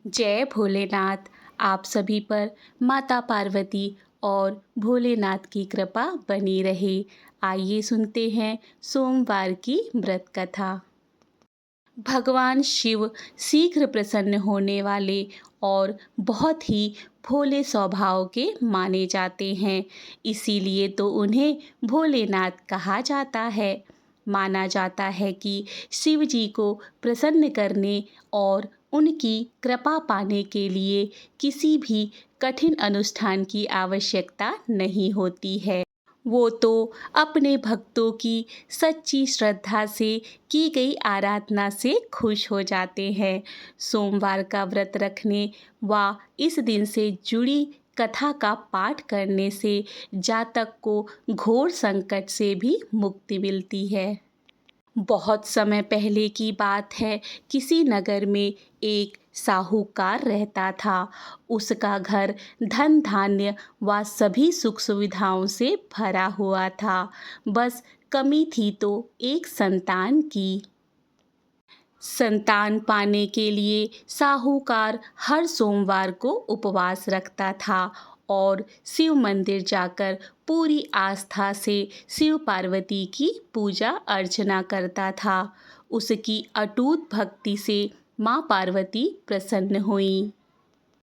जय भोलेनाथ। आप सभी पर माता पार्वती और भोलेनाथ की कृपा बनी रहे। आइए सुनते हैं सोमवार की व्रत कथा। भगवान शिव शीघ्र प्रसन्न होने वाले और बहुत ही भोले स्वभाव के माने जाते हैं, इसीलिए तो उन्हें भोलेनाथ कहा जाता है। माना जाता है कि शिव जी को प्रसन्न करने और उनकी कृपा पाने के लिए किसी भी कठिन अनुष्ठान की आवश्यकता नहीं होती है। वो तो अपने भक्तों की सच्ची श्रद्धा से की गई आराधना से खुश हो जाते हैं। सोमवार का व्रत रखने व इस दिन से जुड़ी कथा का पाठ करने से जातक को घोर संकट से भी मुक्ति मिलती है। बहुत समय पहले की बात है। किसी नगर में एक साहूकार रहता था। उसका घर धन धान्य व सभी सुख सुविधाओं से भरा हुआ था। बस कमी थी तो एक संतान की। संतान पाने के लिए साहूकार हर सोमवार को उपवास रखता था और शिव मंदिर जाकर पूरी आस्था से शिव पार्वती की पूजा अर्चना करता था। उसकी अटूट भक्ति से माँ पार्वती प्रसन्न हुई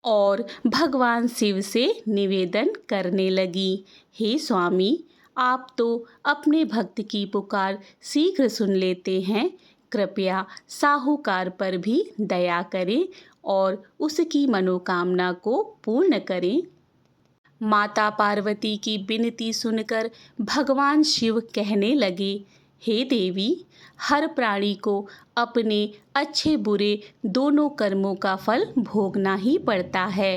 और भगवान शिव से निवेदन करने लगी, हे स्वामी, आप तो अपने भक्त की पुकार शीघ्र सुन लेते हैं। कृपया साहूकार पर भी दया करें और उसकी मनोकामना को पूर्ण करें। माता पार्वती की विनती सुनकर भगवान शिव कहने लगे, हे देवी, हर प्राणी को अपने अच्छे बुरे दोनों कर्मों का फल भोगना ही पड़ता है।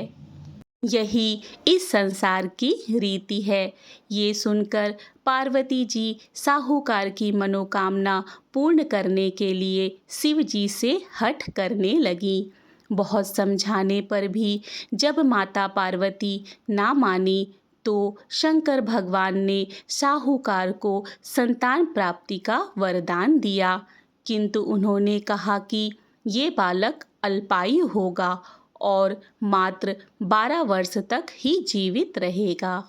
यही इस संसार की रीति है। ये सुनकर पार्वती जी साहूकार की मनोकामना पूर्ण करने के लिए शिव जी से हठ करने लगी। बहुत समझाने पर भी जब माता पार्वती ना मानी तो शंकर भगवान ने साहूकार को संतान प्राप्ति का वरदान दिया, किंतु उन्होंने कहा कि ये बालक अल्पायु होगा और मात्र 12 वर्ष तक ही जीवित रहेगा।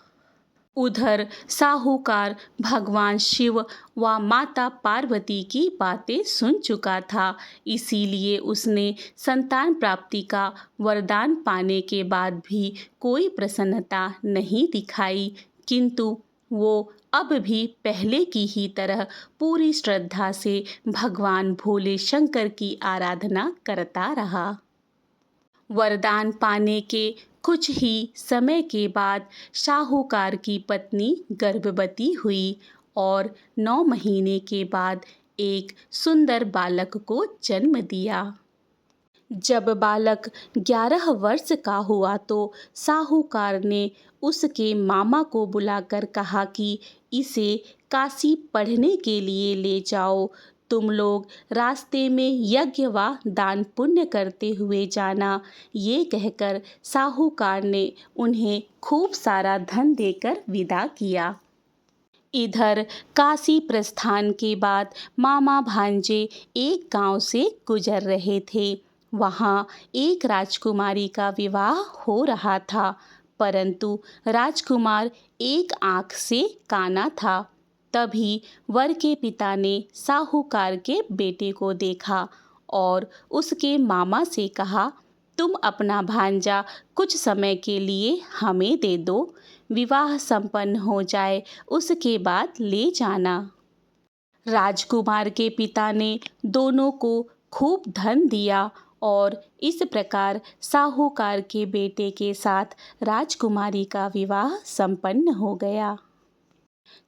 उधर साहूकार भगवान शिव व माता पार्वती की बातें सुन चुका था, इसीलिए उसने संतान प्राप्ति का वरदान पाने के बाद भी कोई प्रसन्नता नहीं दिखाई, किंतु वो अब भी पहले की ही तरह पूरी श्रद्धा से भगवान भोले शंकर की आराधना करता रहा। वरदान पाने के कुछ ही समय के बाद साहूकार की पत्नी गर्भवती हुई और 9 महीने के बाद एक सुंदर बालक को जन्म दिया। जब बालक 11 वर्ष का हुआ तो साहूकार ने उसके मामा को बुलाकर कहा कि इसे काशी पढ़ने के लिए ले जाओ। तुम लोग रास्ते में यज्ञ व दान पुण्य करते हुए जाना। ये कहकर साहूकार ने उन्हें खूब सारा धन देकर विदा किया। इधर काशी प्रस्थान के बाद मामा भांजे एक गांव से गुजर रहे थे। वहां एक राजकुमारी का विवाह हो रहा था, परंतु राजकुमार एक आंख से काना था। तभी वर के पिता ने साहूकार के बेटे को देखा और उसके मामा से कहा, तुम अपना भांजा कुछ समय के लिए हमें दे दो। विवाह संपन्न हो जाए उसके बाद ले जाना। राजकुमार के पिता ने दोनों को खूब धन दिया और इस प्रकार साहूकार के बेटे के साथ राजकुमारी का विवाह संपन्न हो गया।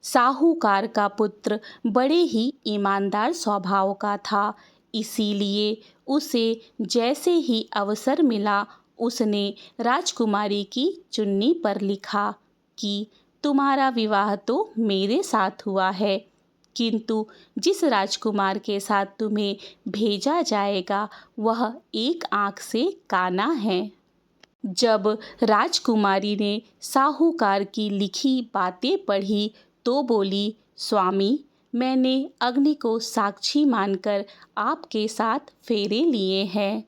साहूकार का पुत्र बड़े ही ईमानदार स्वभाव का था, इसीलिए उसे जैसे ही अवसर मिला उसने राजकुमारी की चुन्नी पर लिखा कि तुम्हारा विवाह तो मेरे साथ हुआ है, किंतु जिस राजकुमार के साथ तुम्हें भेजा जाएगा वह एक आंख से काना है। जब राजकुमारी ने साहूकार की लिखी बातें पढ़ी तो बोली, स्वामी, मैंने अग्नि को साक्षी मानकर आपके साथ फेरे लिए हैं।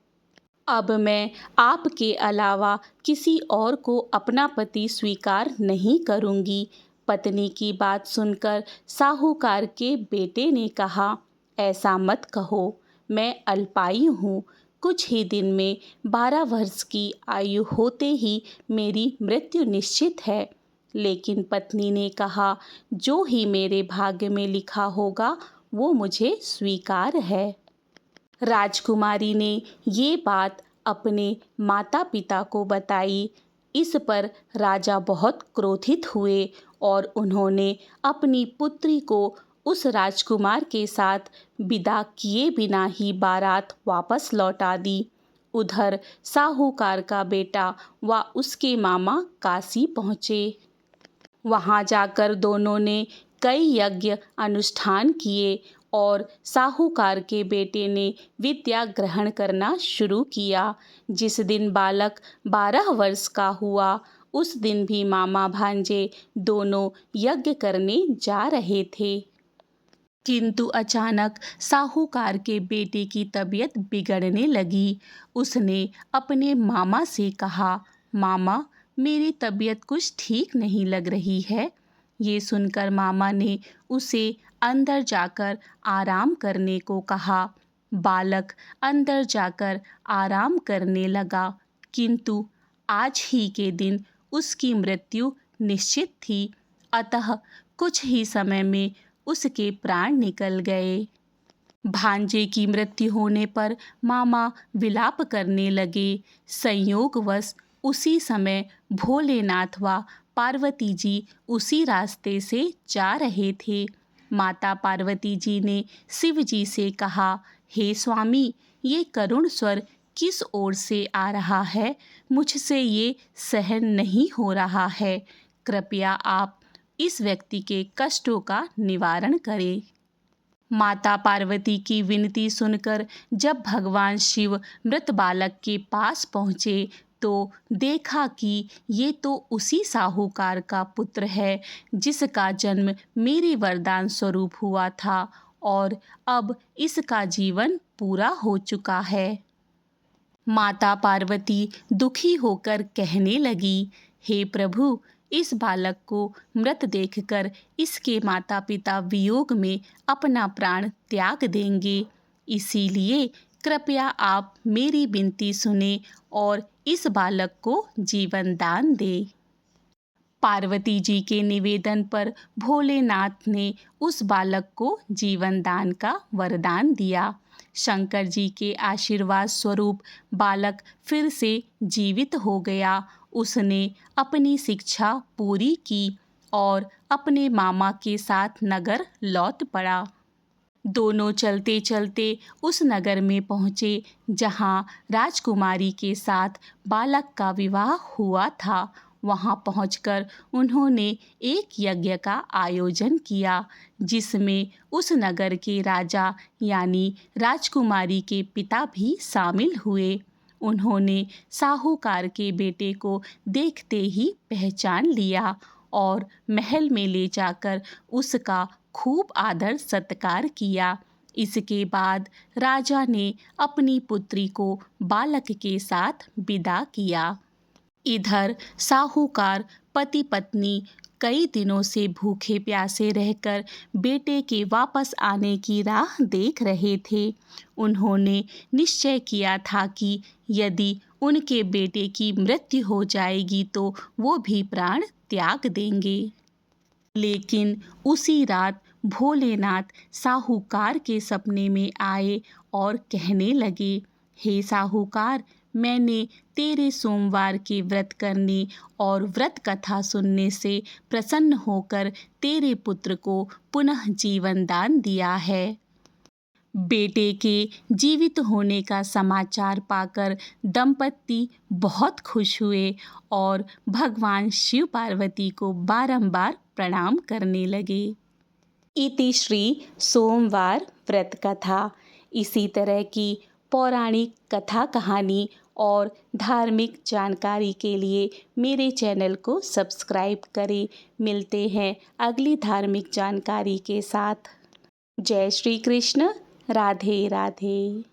अब मैं आपके अलावा किसी और को अपना पति स्वीकार नहीं करूंगी। पत्नी की बात सुनकर साहूकार के बेटे ने कहा, ऐसा मत कहो, मैं अल्पायु हूँ। कुछ ही दिन में 12 वर्ष की आयु होते ही मेरी मृत्यु निश्चित है। लेकिन पत्नी ने कहा, जो ही मेरे भाग्य में लिखा होगा वो मुझे स्वीकार है। राजकुमारी ने ये बात अपने माता पिता को बताई। इस पर राजा बहुत क्रोधित हुए और उन्होंने अपनी पुत्री को उस राजकुमार के साथ विदा किए बिना ही बारात वापस लौटा दी। उधर साहूकार का बेटा व उसके मामा काशी पहुँचे। वहां जाकर दोनों ने कई यज्ञ अनुष्ठान किए और साहूकार के बेटे ने विद्या ग्रहण करना शुरू किया। जिस दिन बालक 12 वर्ष का हुआ उस दिन भी मामा भांजे दोनों यज्ञ करने जा रहे थे। किंतु अचानक साहूकार के बेटे की तबीयत बिगड़ने लगी। उसने अपने मामा से कहा, मामा, मेरी तबीयत कुछ ठीक नहीं लग रही है। ये सुनकर मामा ने उसे अंदर जाकर आराम करने को कहा। बालक अंदर जाकर आराम करने लगा, किंतु आज ही के दिन उसकी मृत्यु निश्चित थी। अतः कुछ ही समय में उसके प्राण निकल गए। भांजे की मृत्यु होने पर मामा विलाप करने लगे। संयोगवश उसी समय भोलेनाथ व पार्वती जी उसी रास्ते से जा रहे थे। माता पार्वती जी ने शिव जी से कहा, हे स्वामी, ये करुण स्वर किस ओर से आ रहा है? मुझसे ये सहन नहीं हो रहा है। कृपया आप इस व्यक्ति के कष्टों का निवारण करें। माता पार्वती की विनती सुनकर जब भगवान शिव मृत बालक के पास पहुँचे तो देखा कि ये तो उसी साहूकार का पुत्र है जिसका जन्म मेरे वरदान स्वरूप हुआ था और अब इसका जीवन पूरा हो चुका है। माता पार्वती दुखी होकर कहने लगी, हे प्रभु, इस बालक को मृत देखकर इसके माता पिता वियोग में अपना प्राण त्याग देंगे। इसीलिए कृपया आप मेरी विनती सुने और इस बालक को जीवन दान दें। पार्वती जी के निवेदन पर भोलेनाथ ने उस बालक को जीवन दान का वरदान दिया। शंकर जी के आशीर्वाद स्वरूप बालक फिर से जीवित हो गया। उसने अपनी शिक्षा पूरी की और अपने मामा के साथ नगर लौट पड़ा। दोनों चलते चलते उस नगर में पहुँचे जहाँ राजकुमारी के साथ बालक का विवाह हुआ था। वहाँ पहुंचकर उन्होंने एक यज्ञ का आयोजन किया जिसमें उस नगर के राजा यानी राजकुमारी के पिता भी शामिल हुए। उन्होंने साहूकार के बेटे को देखते ही पहचान लिया और महल में ले जाकर उसका खूब आदर सत्कार किया। इसके बाद राजा ने अपनी पुत्री को बालक के साथ विदा किया। इधर साहूकार पति पत्नी कई दिनों से भूखे प्यासे रहकर बेटे के वापस आने की राह देख रहे थे। उन्होंने निश्चय किया था कि यदि उनके बेटे की मृत्यु हो जाएगी तो वो भी प्राण त्याग देंगे। लेकिन उसी रात भोलेनाथ साहूकार के सपने में आए और कहने लगे, हे साहूकार, मैंने तेरे सोमवार के व्रत करने और व्रत कथा सुनने से प्रसन्न होकर तेरे पुत्र को पुनः जीवन दान दिया है। बेटे के जीवित होने का समाचार पाकर दंपति बहुत खुश हुए और भगवान शिव पार्वती को बारंबार प्रणाम करने लगे। इति श्री सोमवार व्रत कथा। इसी तरह की पौराणिक कथा कहानी और धार्मिक जानकारी के लिए मेरे चैनल को सब्सक्राइब करें। मिलते हैं अगली धार्मिक जानकारी के साथ। जय श्री कृष्ण। राधे राधे।